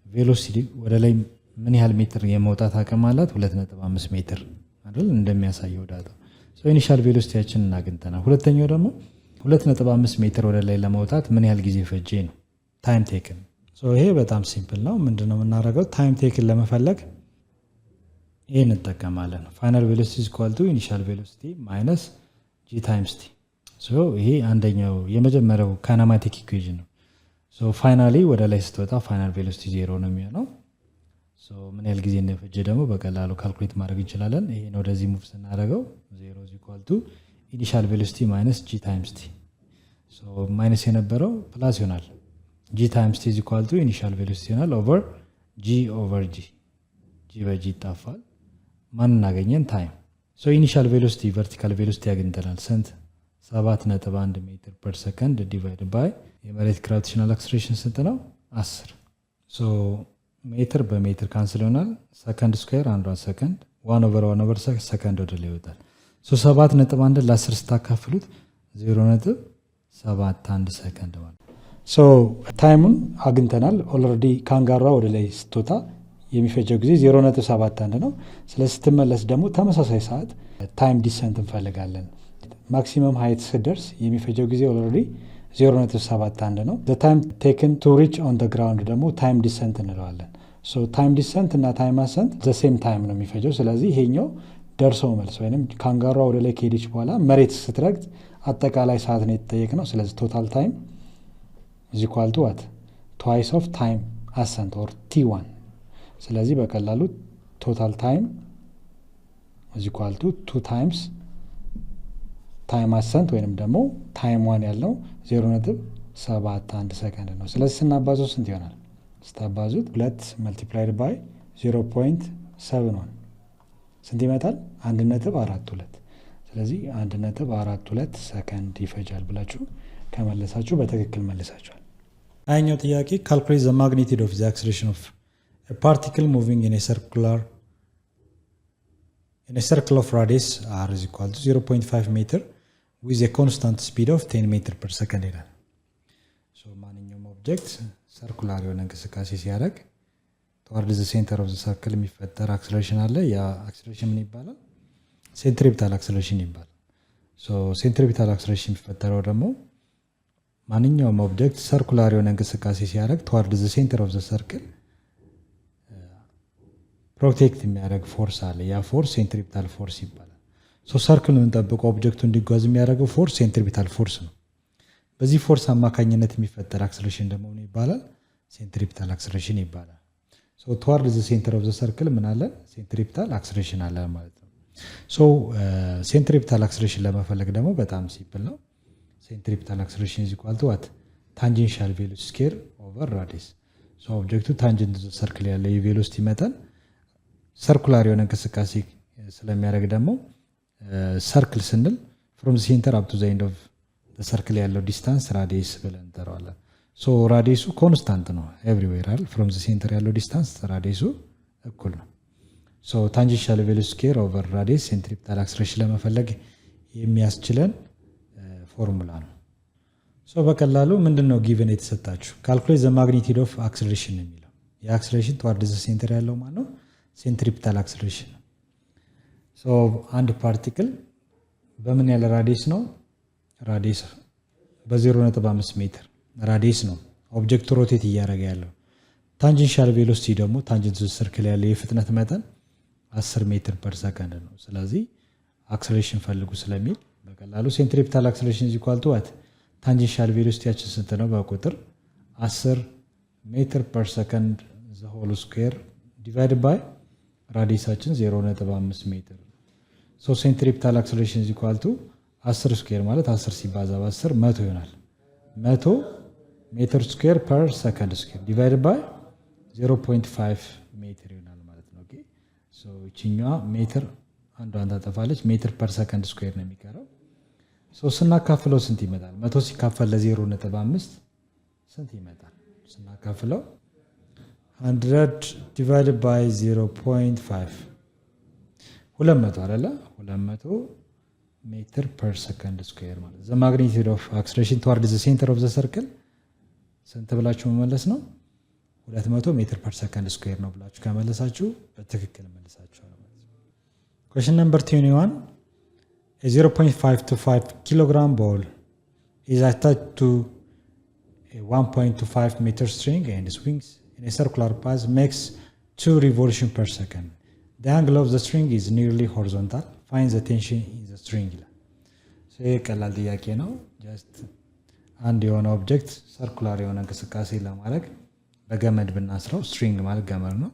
ቬሎሲቲ ወደ ላይ ምን ያህል ሜትር የመውጣት አቅም አላት? 2.5 ሜትር አይደል እንደሚያሳየው ዳታ። ኢኒሻል ቬሎሲቲያችን እናግኝተናል። ሁለተኛው ደግሞ 2.5 ሜትር ወደ ላይ ለመውጣት ምን ያህል ጊዜ ፈጀ ነው? ታይም ቴክን። ይሄ በጣም ሲምፕል ነው። ምንድነው የምናደርገው? ታይም ቴክን ለመፈለግ ይሄ እንጠቀማለን። ፋይናል ቬሎሲቲ ኢዝ ኢኳል ቱ ኢኒሻል ቬሎሲቲ ማይነስ ጂ ታይምስ ቲ። ይሄ አንደኛው የመጀመሪያው ካይናማቲክ ኢኩዌሽን ነው። ፋይናሊ ወደ ላይ ስትወጣ ፋይናል ቬሎሲቲ 0 ነው የሚሆነው። ምን ያህል ጊዜ እንደፈጀ ደግሞ በቀላሉ ካልኩሌት ማድረግ እንችላለን። ይሄን ወደዚህ ሙቭ ስናደርገው 0 ኢዝ ኢኳል ቱ ኢኒሻል ቬሎሲቲ ማይነስ ጂ ታይምስ ቲ። ማይነስ የነበረው ፕላስ ይሆናል። ጂ ታይምስ ቲ ኢዝ ኢኳል ቱ ኢኒሻል ቬሎሲቲ ይሆናል ኦቨር ጂ ጂ በጂ ይጣፋል። ማን እናገኘን? ታይም። ኢኒሻል ቬሎሲቲ ቨርቲካል ቬሎሲቲ ያገኝተናል። ስንት? 7.1 ሜትር ፐር ሰከንድ ዲቫይድ ባይ የመሬት ግራቪቴሽናል አክሰለሬሽን ስንት ነው? 10። ሜትር በሜትር ካንስል ይሆናል። ሰከንድ ስኩዌር አንዷ ሰከንድ 1 ኦቨር ሰከንድ ወደ ላይ ይወጣል። 7.1 ለ10 ስታካፍሉት 0.71 ሰከንድ ማለት ታይሙን አግኝተናል። ኦልሬዲ ካንጋሯ ወደ ላይ ስትወጣ የሚፈጀው ጊዜ 0.71 ነው። ስለዚህ ስትመለስ ደግሞ ተመሳሳይ ሰዓት ታይም ዲሰንት እንፈልጋለን። ማክሲመም ሃይት ስደርስ የሚፈጀው ጊዜ ኦልሬዲ 0.71 ነው። ታይም ቴክን ቱ ሪች ኦን ደ ግራውንድ ደግሞ ታይም ዲሰንት እንለዋለን። ታይም ዲሰንት እና ታይም አሰንት ዘሴም ታይም ነው የሚፈጀው። ስለዚህ ይሄኛው ደርሶ መልስ ወይም ካንጋሯ ወደ ላይ ከሄደች በኋላ መሬት ስትረግጥ አጠቃላይ ሰዓት ነው የተጠየቅነው። ስለዚህ ቶታል ታይም ኢዝ ኢኳል ቱ ዋት? ትዋይስ ኦፍ ታይም አሰንት ኦር T1። ስለዚህ በቀላሉ ቶታል ታይም ኢዝ ኢኳል ቱ 2 ታይምስ ታይም አሰንት ወይንም ደግሞ ታይም 1 ያለው 0.71 ሰከንድ ነው። ስለዚህ ስናባዙት ስንት ይሆናል? ስታባዙት 2 መልቲፕላይድ ባይ 0.71 ስንት ይመጣል? 1.42። ስለዚህ 1.42 ሰከንድ ይፈጃል ብላችሁ ከመለሳችሁ በትክክል መልሳችኋል። አይኛው ጥያቄ ካልኩሌት ዘ ማግኒቲዩድ ኦፍ ዘ አክሰለሬሽን ኦፍ a particle moving in a circle of radius r is equal to 0.5 meter with a constant speed of 10 meter per second ይላል። ማንኛውም ኦብጀክት ሰርኩላር የሆነ እንቅስቃሴ ሲያደርግ toward the center of the circle የሚፈጠር አክሰለሬሽን አለ። ያ አክሰለሬሽን ምን ይባላል? ሴንትሪፒታል አክሰለሬሽን ይባላል። ሴንትሪፒታል አክሰለሬሽን የሚፈጠረው ደግሞ ማንኛውም ኦብጀክት ሰርኩላር የሆነ እንቅስቃሴ ሲያደርግ toward the center of the circle ፕሮቴክት የሚያደርግ ፎርስ አለ። ያ ፎርስ ሴንትሪፒታል ፎርስ ይባላል። ሰርክሉን ጠብቆ ኦብጀክቱ እንዲጓዝ የሚያደርገው ፎርስ ሴንትሪፒታል ፎርስ ነው። በዚህ ፎርስ አማካኝነት የሚፈጠር አክሰለሬሽን ደግሞ ምን ይባላል? ሴንትሪፒታል አክሰለሬሽን ይባላል። toward the center of the circle ምን አለ? ሴንትሪፒታል አክሰለሬሽን አለ ማለት ነው። ሴንትሪፒታል አክሰለሬሽን ለመፈለግ ደግሞ በጣም ሲምፕል ነው። ሴንትሪፒታል አክሰለሬሽን ኢዝ ኢኳል ቱ ዋት? ታንጀንሻል ቬሎሲቲ ስኩዌር ኦቨር ራዲየስ። ኦብጀክቱ ታንጀንት ዘ ሰርክል ያለው የቬሎሲቲ መጠን ሰርኩላር የሆነ እንቅስቃሴ ስለሚያደርግ ደግሞ ሰርክል ስንል ፍሮም ዘ ሴንተር አፕ ቱ ዘ ኤንድ ኦፍ ዘ ሰርክል ያለው ዲስታንስ ራዲየስ ብለን እንጠራዋለን። ራዲየሱ ኮንስታንት ነው ኤቭሪዌር አይደል? ፍሮም ዘ ሴንተር ያለው ዲስታንስ ራዲየሱ እኩል ነው። ታንጀንሻል ቬሎሲቲ ስኩዌር ኦቨር ራዲየስ ሴንትሪፒታል አክሰለሬሽን ለመፈለግ የሚያስችለን ፎርሙላ ነው። ሶ በቀላሉ ምንድነው ጊቨን የተሰጣችሁ ካልኩሌት ዘ ማግኒቲዩድ ኦፍ አክሰለሬሽን ነው የሚለው። የአክሰለሬሽን ተዋርድ ዘ ሴንተር ያለው ማለት ነው ሴንትሪፒታል አክሰለሬሽን። ሶ አንድ ፓርቲክል በምን ያለ ራዲየስ ነው? ራዲየስ በ0.5 ሜትር ራዲየስ ነው ኦብጀክቱ ሮቴት እያደረገ ያለው። ታንጀንሻል ቬሎሲቲ ደግሞ ታንጀንት ሰርክል ያለው የፍጥነት መጠን 10 ሜትር ፐር ሰከንድ ነው። ስለዚህ አክሰለሬሽን ፈልጉ ስለሚል በቀላሉ ሴንትሪፒታል አክሰለሬሽን is equal to what? ታንጀንሻል ቬሎሲቲያችን ስንት ነው? በቁጥር 10 ሜትር ፐር ሰከንድ the whole square divided by ራዲየሳችን 0.5 ሜትር። ሶ ሴንትሪፒታል አክሰለሬሽን is equal to 10 ስኩዌር ማለት 10 ሲባዛ በ10 100 ይሆናል። 100 ሜትር ስኩዌር ፐር ሰከንድ ስኩዌር divided by 0.5 ሜትር ይሆናል ማለት ነው። ኦኬ ሶ እቺኛዋ ሜትር አንዷን ታጠፋለች። ሜትር ፐር ሰከንድ ስኩዌር ነው የሚቀረው። ሶ ስናካፍለው ስንት ይመጣል? 100 ሲካፈል ለ0.5 ስንት ይመጣል? ስናካፍለው 100 divided by 0.5 200 አይደለ? 200 ሜትር ፐር ሰከንድ ስኩዌር ማለት ዘ ማግኒቲዩድ ኦፍ አክሰለሬሽን ቱዋርድ ዘ ሴንተር ኦፍ ዘ ሰርክል ስንት ብላችሁ መመለስ ነው? 200 ሜትር ፐር ሰከንድ ስኩዌር ነው ብላችሁ ከመለሳችሁ በትክክል መልሳችኋል ማለት ነው። question number 21 a 0.525 kilogram ball is attached to a 1.25 meter string and swings in a circular path makes 2 revolutions per second. The angle of the string is nearly horizontal. Find the tension in the string. So ይሄ ቀላል ጥያቄ ነው። ጀስት አንድ የሆነ ኦብጀክት ሰርኩላር የሆነ እንቅስቃሴ ለማድረግ በገመድ ብናስረው ስትሪንግ ማለት ገመድ ነው።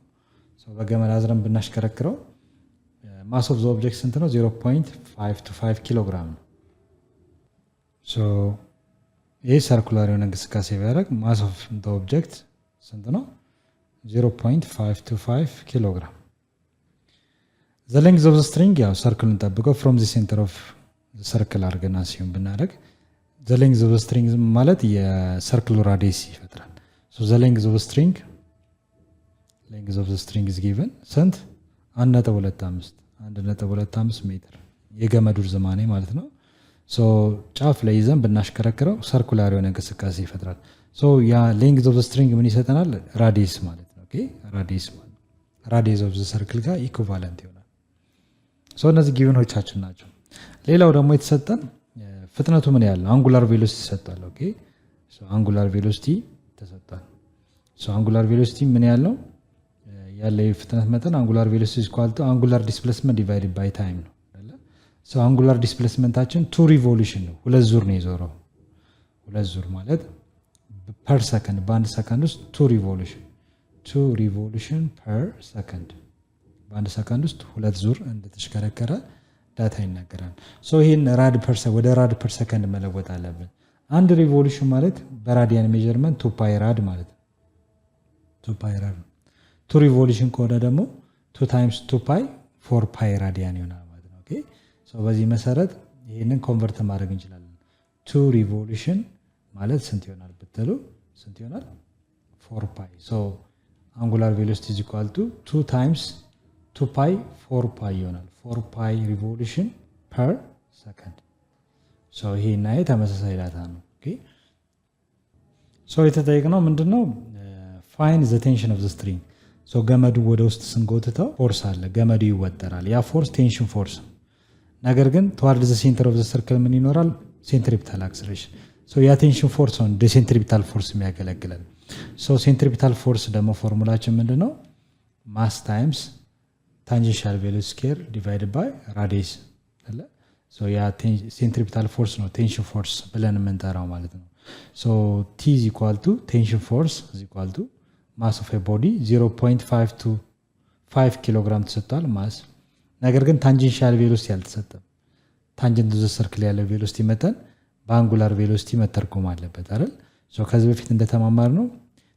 ሶ በገመድ አዝረን ብናሽከረክረው ማስ ኦፍ ዘ ኦብጀክት ስንት ነው? 0.525 ኪሎ ግራም ነው። ሶ ይሄ ሰርኩላር የሆነ እንቅስቃሴ ቢያደርግ ማስ ኦፍ ዘ ኦብጀክት ስንት ነው? 0.525 ኪሎ ግራም። ዘ ሌንግዝ ኦፍ ዘ ስትሪንግ ያው ሰርክሉን ጠብቀው ፍሮም ዘ ሴንተር ኦፍ ዘ ሰርክል አድርገን አሲዩም ብናደርግ ዘ ሌንግዝ ኦፍ ዘ ስትሪንግ ማለት የሰርክሉ ራዲየስ ይፈጥራል። ሶ ዘ ሌንግዝ ኦፍ ዘ ስትሪንግ is given ስንት? 1.25 ሜትር የገመዱ ርዝማኔ ማለት ነው። ሶ ጫፍ ላይ ይዘን ብናሽከረክረው ሰርኩላር የሆነ እንቅስቃሴ ይፈጥራል። ሶ ያ ሌንግዝ ኦፍ ዘ ስትሪንግ ምን ይሰጠናል? ራዲየስ ማለት ነው። ኦኬ ራዲየስ ማለት ራዲየስ ኦፍ ዘ ሰርክል ጋር ኢኩቫለንት ይሆናል። ሶ እነዚህ ጊቨኖቻችን ናቸው። ሌላው ደግሞ የተሰጠን ፍጥነቱ ምን ያህል ነው? አንጉላር ቬሎሲቲ ተሰጥቷል። ኦኬ ሶ አንጉላር ቬሎሲቲ ተሰጥቷል። ሶ አንጉላር ቬሎሲቲ ምን ያህል ነው? ያለ የፍጥነት መጠን አንጉላር ቬሎሲቲ ኢኳል ቱ አንጉላር ዲስፕሌስመንት ዲቫይድድ ባይ ታይም ነው አይደል? ሶ አንጉላር ዲስፕሌስመንታችን 2 ሪቮሉሽን ነው። 2 ዙር ነው የዞረው። 2 ዙር ማለት ፐር ሰከንድ በአንድ ሰከንድ ውስጥ 2 ሪቮሉሽን ፐር ሰከንድ በአንድ ሰከንድ ውስጥ 2 ዙር እንደተሽከረከረ ዳታ ይናገራል። ሶ ይሄን ራድ ፐር ወደ ራድ ፐር ሰከንድ መለወጥ አለብን። አንድ ሪቮሉሽን ማለት በራዲያን ሜዠርመንት 2 ፓይ ራድ ማለት ነው። 2 ፓይ ራድ 2 ሪቮሉሽን ከሆነ ደግሞ 2 ታይምስ 2 ፓይ 4 ፓይ ራዲያን ይሆናል ማለት ነው። ኦኬ ሶ በዚህ መሰረት ይሄንን ኮንቨርት ማድረግ እንችላለን። 2 ሪቮሉሽን ማለት ስንት ይሆናል ብትሉ ስንት ይሆናል? 4 ፓይ። ሶ አንጉላር ቬሎሲቲ is equal to 2 ታይምስ 2 ፓይ 4 ፓይ ይሆናል። 4 ፓይ ሪቮሉሽን ፐር ሰከንድ። ሶ ይሄና ይሄ ተመሳሳይ ዳታ ነው። ኦኬ ሶ የተጠየቅነው ምንድነው? ፋይንድ ዘ ቴንሽን ኦፍ ዘ ስትሪንግ። ሶ ገመዱ ወደ ውስጥ ስንጎትተው ፎርስ አለ፣ ገመዱ ይወጠራል። ያ ፎርስ ቴንሽን ፎርስ። ነገር ግን ተዋርድ ዘ ሴንተር ኦፍ ዘ ሰርክል ምን ይኖራል? ሴንትሪፒታል አክሰለሬሽን። ሶ ያ ቴንሽን ፎርስ ነው እንደ ሴንትሪፒታል ፎርስ የሚያገለግለን። ሶ ሴንትሪፒታል ፎርስ ደግሞ ፎርሙላችን ምንድነው? ማስ ታይምስ ታንጀንሻል ቬሎሲቲ ስኩዌር ዲቫይድድ ባይ ራዲየስ አይደለ? ሶ ያ ሴንትሪፒታል ፎርስ ነው ቴንሽን ፎርስ ብለን የምንጠራው ማለት ነው። ሶ T is equal to tension force is equal to mass of a body 0.525 ኪሎግራም ተሰጥቷል ማስ። ነገር ግን ታንጀንሻል ቬሎሲቲ አልተሰጠም። ታንጀንት ዘ ሰርክል ያለው ቬሎሲቲ መጠን በአንጉላር ቬሎሲቲ መተርጎም አለበት አይደል? ሶ ከዚህ በፊት እንደተማማር ነው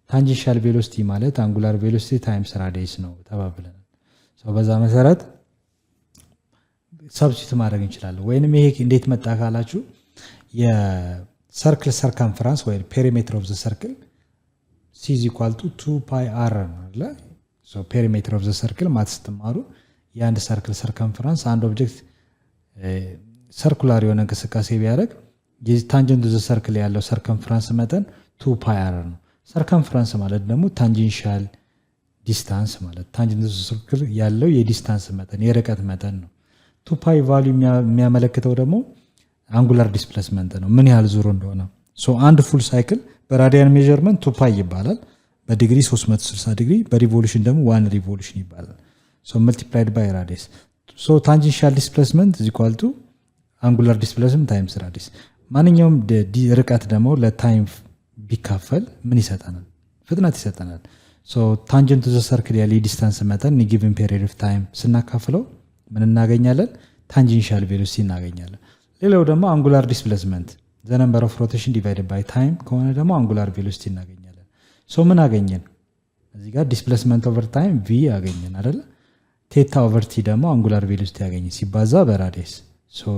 ታንጀንሻል ቬሎሲቲ ማለት አንጉላር ቬሎሲቲ ታይምስ ራዲየስ ነው ተባብለናል። ሶ በዛ መሰረት ሰብስቲት ማድረግ እንችላለን። ወይንም ይሄ እንዴት መጣ ካላችሁ የሰርክል ሰርከምፈረንስ ወይ ፔሪሜትር ኦፍ ዘ ሰርክል C is equal to 2 pi r ነው አይደል? ሶ ፔሪሜትር ኦፍ ዘ ሰርክል ማለት ስትማሩ የአንድ ሰርክል ሰርከምፈረንስ አንድ ኦብጀክት ሰርኩላር የሆነ እንቅስቃሴ ቢያደርግ ታንጀንት ቱ ዘ ሰርክል ያለው ሰርከምፍራንስ መጠን 2 ፓይ አር ነው። ሰርከምፍራንስ ማለት ደግሞ ታንጀንሻል ዲስታንስ ማለት ታንጀንት ቱ ዘ ሰርክል ያለው የዲስታንስ መጠን የርቀት መጠን ነው። 2 ፓይ ቫልዩ የሚያመለክተው ደግሞ አንጉላር ዲስፕሌስመንት ነው፣ ምን ያህል ዙር እንደሆነ። አንድ ፉል ሳይክል በራዲያን ሜዠርመንት 2 ፓይ ይባላል፣ በዲግሪ 360 ዲግሪ፣ በሪቮሉሽን ደግሞ 1 ሪቮሉሽን ይባላል። multiplied by radius. ታንጀንሻል ዲስፕሌስመንት is equal to አንጉላር ዲስፕሌስመንት ታይምስ ራዲየስ። ማንኛውም ርቀት ደግሞ ለታይም ቢካፈል ምን ይሰጠናል? ፍጥነት ይሰጠናል። ታንጀንት ቱ ዘ ሰርክል ያለ የዲስታንስ መጠን ጊቭን ፔሪድ ኦፍ ታይም ስናካፍለው ምን እናገኛለን? ታንጀንሻል ቬሎሲቲ እናገኛለን። ሌላው ደግሞ አንጉላር ዲስፕሌስመንት ዘ ነምበር ኦፍ ሮቴሽን ዲቫይድድ ባይ ታይም ከሆነ ደግሞ አንጉላር ቬሎሲቲ እናገኛለን። ምን አገኘን? እዚህ ጋር ዲስፕሌስመንት ኦቨር ታይም ቪ አገኘን አይደለ? ቴታ ኦቨር ቲ ደግሞ አንጉላር ቬሎሲቲ ያገኘ ሲባዛ በራዲየስ።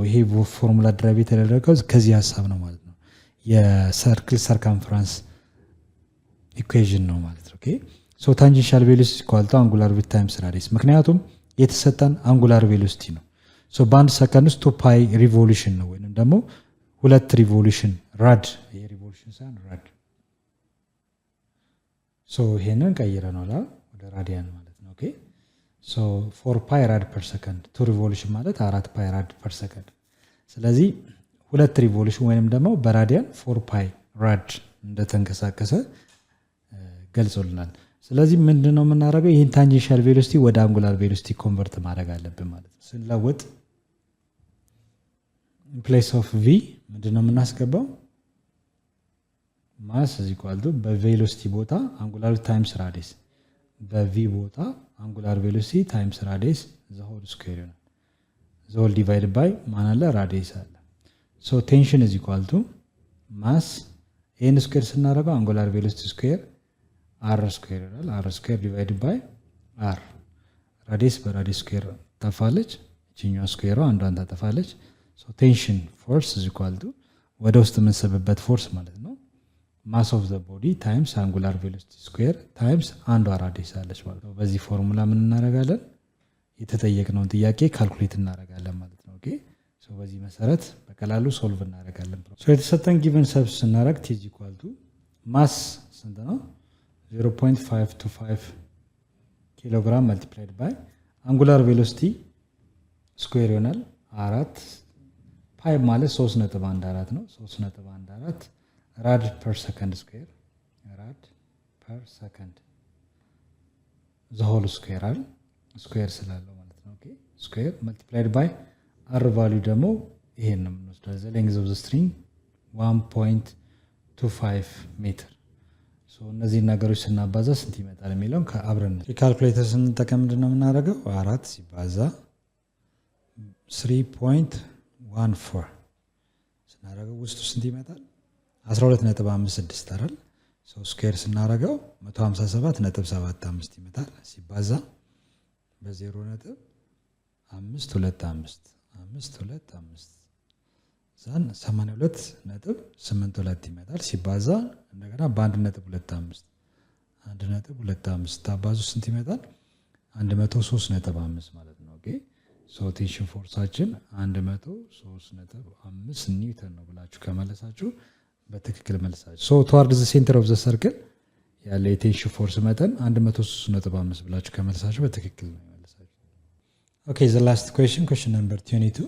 ይሄ ፎርሙላ ድራይቭ የተደረገው ከዚህ ሀሳብ ነው ማለት ነው። የሰርክል ሰርከምፍራንስ ኢኩዌዥን ነው ማለት ነው። ኦኬ ታንጀንሻል ቬሎሲቲ ኢኳል ቱ አንጉላር ቬሎሲቲ ታይምስ ራዲየስ። ምክንያቱም የተሰጠን አንጉላር ቬሎሲቲ ነው። በአንድ ሰከንድ ውስጥ 2 ፓይ ሪቮሉሽን ነው ወይንም ደግሞ 2 ሪቮሉሽን ራድ የሪቮሉሽን ሳይሆን ራድ። ይሄንን ቀይረናል ወደ ራዲያን ማለት ነው። ኦኬ 4 ፓይ ራድ ፐር ሰከንድ 2 ሪቮሉሽን ማለት 4 ፓይ ራድ ፐር ሰከንድ። ስለዚህ 2 ሪቮሉሽን ወይንም ደግሞ በራዲያን 4 ፓይ ራድ እንደተንቀሳቀሰ ገልጾልናል። ስለዚህ ምንድነው የምናደርገው? ይህን ታንጀንሻል ቬሎሲቲ ወደ አንጉላር ቬሎሲቲ ኮንቨርት ማድረግ አለብን ማለት ነው። ስንለውጥ in place of v ምንድነው የምናስገባው? ማስ is equal to በቬሎሲቲ ቦታ አንጉላር ታይምስ ራዲየስ፣ በv ቦታ አንጉላር ቬሎሲቲ ታይምስ ራዲየስ the whole square ይሆናል። the whole divided by ማን አለ? ራዲየስ አለ። ቴንሽን is equal to ማስ n ስኩዌር ስናደርገው አንጉላር ቬሎሲቲ ስኩዌር r ስኩዌር ይሆናል። r ስኩዌር ዲቫይድድ ባይ r ራዲየስ በራዲየስ ስኩዌር ተፋለች፣ እቺኛው ስኩዌሯ አንዷን ታጠፋለች። ቴንሽን ፎርስ is equal to ወደ ውስጥ የምንስብበት ፎርስ ማለት ነው ማስ ኦፍ ዘ ቦዲ ታይምስ አንጉላር ቬሎሲቲ ስኩዌር ታይምስ አንዷ ራዲየስ አለች ማለት ነው። በዚህ ፎርሙላ ምን እናደርጋለን? የተጠየቅነውን ጥያቄ ካልኩሌት እናደርጋለን ማለት ነው። ኦኬ በዚህ መሰረት በቀላሉ ሶልቭ እናደርጋለን። የተሰጠን ጊቨን ሰብስ ስናደርግ t is equal to ማስ ስንት ነው? 0.525 ኪሎግራም መልቲፕላይድ ባይ አንጉላር ቬሎሲቲ ስኩዌር ይሆናል 4 ፓይ ማለት 3.14 ነው። 3.14 ራድ ፐር ሰከንድ ስኩዌር ራድ ፐር ሰከንድ ዘ ሆል ስኩዌር አለ ስኩዌር ስላለው ማለት ነው። ኦኬ ስኩዌር መልቲፕላይድ ባይ አር ቫልዩ ደግሞ ይሄን ነው የምንወስደው። ዘ ሌንግዝ ኦፍ ዘ ስትሪንግ 1.25 ሜትር። እነዚህ ነገሮች ስናባዛ ስንት ይመጣል የሚለውን ከአብረን ካልኩሌተር ስንጠቀም ምንድን ነው የምናደርገው? 4 ሲባዛ 3.14 ስናደርገው ውስጡ ስንት ይመጣል? 12.56 አይደል? ስኩዌር ስናደርገው 157.75 ይመጣል ሲባዛ በ0.525 ዛን 82.82 ይመጣል ሲባዛ እንደገና በ1.25 ታባዙ ስንት ይመጣል? 103.5 ማለት ነው። ኦኬ ቴንሽን ፎርሳችን 103.5 ኒውተን ነው ብላችሁ ከመለሳችሁ በትክክል መልሳችሁ። toward the center of the circle ያለ የቴንሽን ፎርስ መጠን 103.5 ብላችሁ ከመለሳችሁ በትክክል ነው መልሳችሁ። ኦኬ the last question number 22.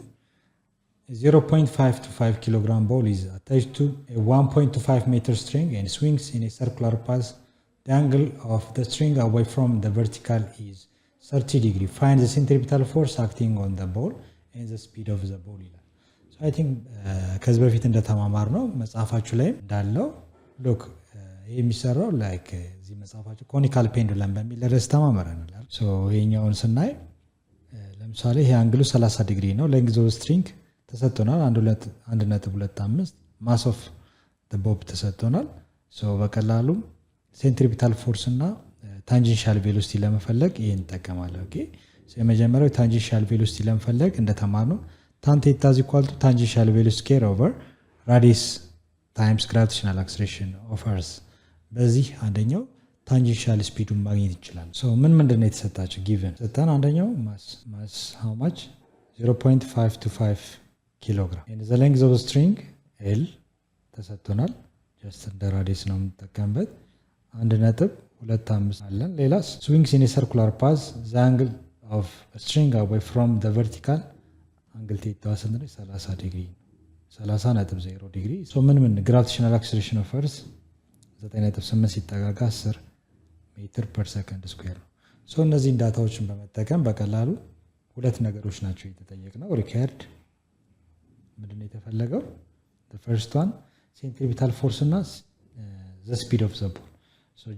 0.525 kilogram ball is attached to a 1.25 meter string and swings in a circular path. The angle of the string away from the vertical is 30 degree. Find the centripetal force acting on the ball and the speed of the ball ይላል። I think ከዚህ በፊት እንደተማማር ነው መጽሐፋችሁ ላይ እንዳለው ሎክ የሚሰራው ላይክ እዚህ መጽሐፋችሁ ኮኒካል ፔንዱለም በሚል ርዕስ ተማመረናል። ይሄኛውን ስናይ ለምሳሌ ይሄ አንግሉ 30 ዲግሪ ነው። ሌንግዝ ኦፍ ስትሪንግ ተሰጥቶናል 1.25 ማስ ኦፍ ዘ ቦብ ተሰጥቶናል። በቀላሉ ሴንትሪፒታል ፎርስ እና ታንጀንሻል ቬሎሲቲ ለመፈለግ ይሄን እንጠቀማለን። ኦኬ የመጀመሪያው ታንጀንሻል ቬሎሲቲ ለመፈለግ እንደተማርነው tan theta is equal to tangential velocity square over radius times gravitational acceleration of earth። በዚህ አንደኛው ታንጀንሻል ስፒዱን ማግኘት ይችላል። ምን ምንድነው የተሰጣቸው ጊቨን ሰጣን? አንደኛው ማስ how much 0.525 ኪሎግራም። the length of the string L ተሰጥቶናል። ጀስት እንደ ራዲየስ ነው የምንጠቀምበት 1.25 አለን። ሌላስ swings in a circular path the angle of a string away from the vertical angle theta ስንት ነው? 30 ዲግሪ 30.0 ዲግሪ። ምን gravitational acceleration of earth 9.8 ሲጠጋጋ 10 ሜትር ፐር ሰከንድ ስኩዌር ነው። እነዚህን ዳታዎችን በመጠቀም በቀላሉ ሁለት ነገሮች ናቸው የተጠየቅነው። ሪከርድ ምንድነው የተፈለገው? the first one centripetal force እና the speed of the ball.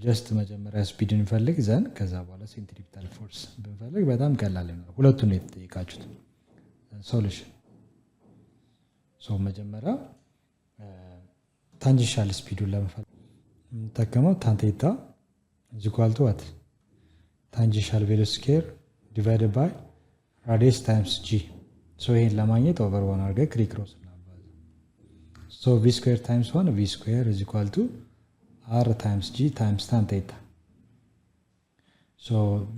ጀስት መጀመሪያ ስፒድ እንፈልግ ዘን ከዛ በኋላ centripetal force ብንፈልግ በጣም ቀላል ነው። ሁለቱን ነው የተጠየቃችሁት። ሶሉሽን መጀመሪያ ታንጀንሻል ስፒዱን ለመፈለግ የምንጠቀመው tan theta is equal to what? Tangential velocity square divided by radius times g. ይሄን ለማግኘት ኦቨር 1 አድርገን ክሪክ ክሮስ እናባዛ። v square times 1 v square is equal to r times g times tan theta.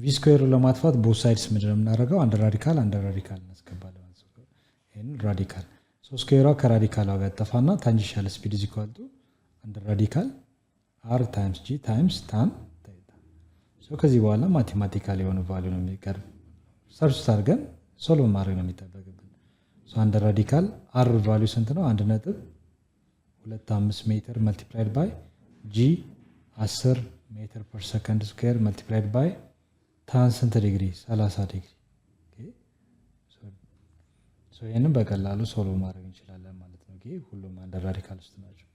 v square ለማጥፋት both sides ምንድን ነው የምናደርገው? አንድ ራዲካል እናስገባለን ማለት ነው። ይሄን ራዲካል ስኩዌሯ ከራዲካሏ ጋር ጠፋና ታንጀንሻል ስፒድ is equal to አንድ ራዲካል r times g times tan theta. ከዚህ በኋላ ማቴማቲካሊ የሆነ ቫልዩ ነው የሚቀር ሰብስቲት አድርገን ሶልቭ ማድረግ ነው የሚጠበቅብን። አንድ ራዲካል r ቫልዩ ስንት ነው? 1.25 ሜትር multiplied by g 10 ሜትር ፐር ሰከንድ ስኩዌር multiplied by tan ስንት ዲግሪ? 30 ዲግሪ። ይሄንን በቀላሉ ሶልቭ ማድረግ እንችላለን ማለት ነው። ሁሉም አንድ ራዲካል ውስጥ ናቸው።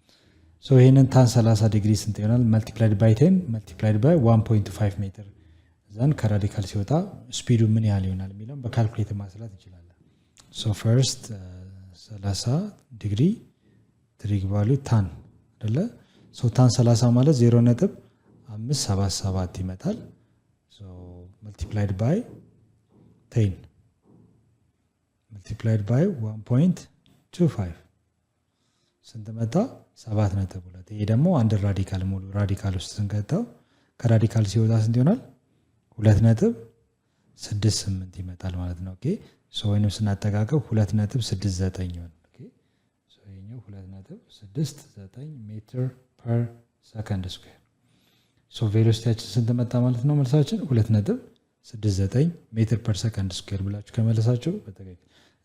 ይሄንን tan 30 ዲግሪ ስንት ይሆናል? multiplied by 10 multiplied by 1.5 ሜትር ዘን ከራዲካል ሲወጣ ስፒዱ ምን ያህል ይሆናል የሚለውን በካልኩሌተር ማስላት እንችላለን። ፈርስት 30 ዲግሪ ትሪግ ቫልዩ tan አይደለ? tan 30 ማለት 0.577 ይመጣል። multiplied by 10 multiplied by 1.25 ስንት መጣ? 7.2። ይሄ ደግሞ አንድ ራዲካል ሙሉ ራዲካል ውስጥ ስንከተው ከራዲካል ሲወጣ ስንት ይሆናል? 2.68 ይመጣል ማለት ነው። ወይንም ስናጠቃቀው 2.69 ይሆናል። ይሄኛው 2.69 ሜትር ፐር ሰከንድ ስኩዌር። ቬሎሲቲያችን ስንት መጣ ማለት ነው? መልሳችን 2.69 ሜትር ፐር ሰከንድ ስኩዌር ብላችሁ ከመለሳችሁ በትክክል።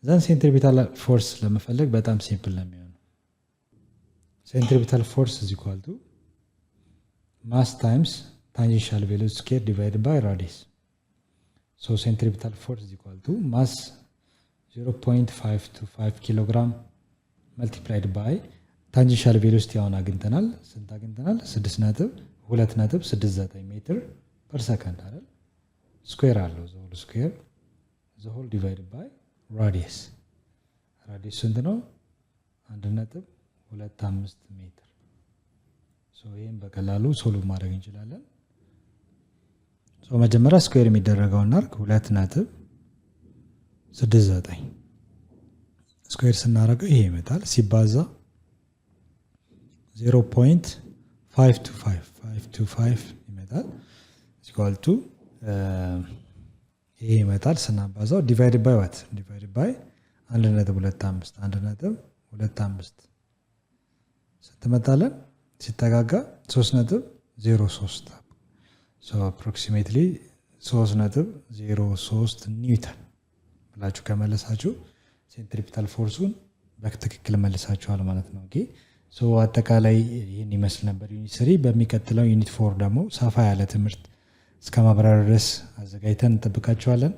ዘን ሴንትሪፒታል ፎርስ ለመፈለግ በጣም ሲምፕል ነው የሚሆነው። ሴንትሪፒታል ፎርስ is equal to mass times tangential velocity square divided by radius. Centripetal force is equal to mass 0.525 kilogram multiplied by tangential velocity አሁን አግኝተናል። ስንት አግኝተናል? 2.69 ሜትር ፐር ሰከንድ አይደል? ስኩዌር አለው the whole divided by radius ስንት ነው? 1.25 ሜትር። ይሄን በቀላሉ ሶልቭ ማድረግ እንችላለን። መጀመሪያ ስኩዌር የሚደረገውን እናድርግ። 2.69 ስኩዌር ስናደርገው ይሄ ይመጣል። ሲባዛ 0.525 ይመጣል። ኢኳል ቱ ይሄ ይመጣል ስናባዛው ዲቫይድ ባይ ዋት? ዲቫይድ ባይ 1.25 ስትመጣለን ሲጠጋጋ 3.03 አፕሮክሲሜትሊ 3.03 ኒውተን ብላችሁ ከመለሳችሁ ሴንትሪፒታል ፎርሱን በትክክል መልሳችኋል ማለት ነው። አጠቃላይ ይህን ይመስል ነበር ዩኒት 3። በሚቀጥለው ዩኒት 4 ደግሞ ሰፋ ያለ ትምህርት እስከ ማብራሪያ ድረስ አዘጋጅተን እንጠብቃችኋለን።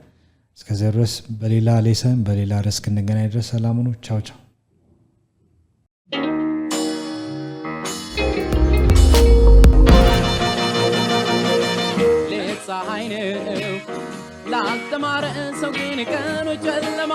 እስከዚያ ድረስ በሌላ ሌሰን በሌላ ርዕስ እስክንገናኝ ድረስ ሰላም ሁኑ። ቻው ቻው። ፀሐይ ነው ላልተማረ ሰው ግን ቀኑ ጨለማ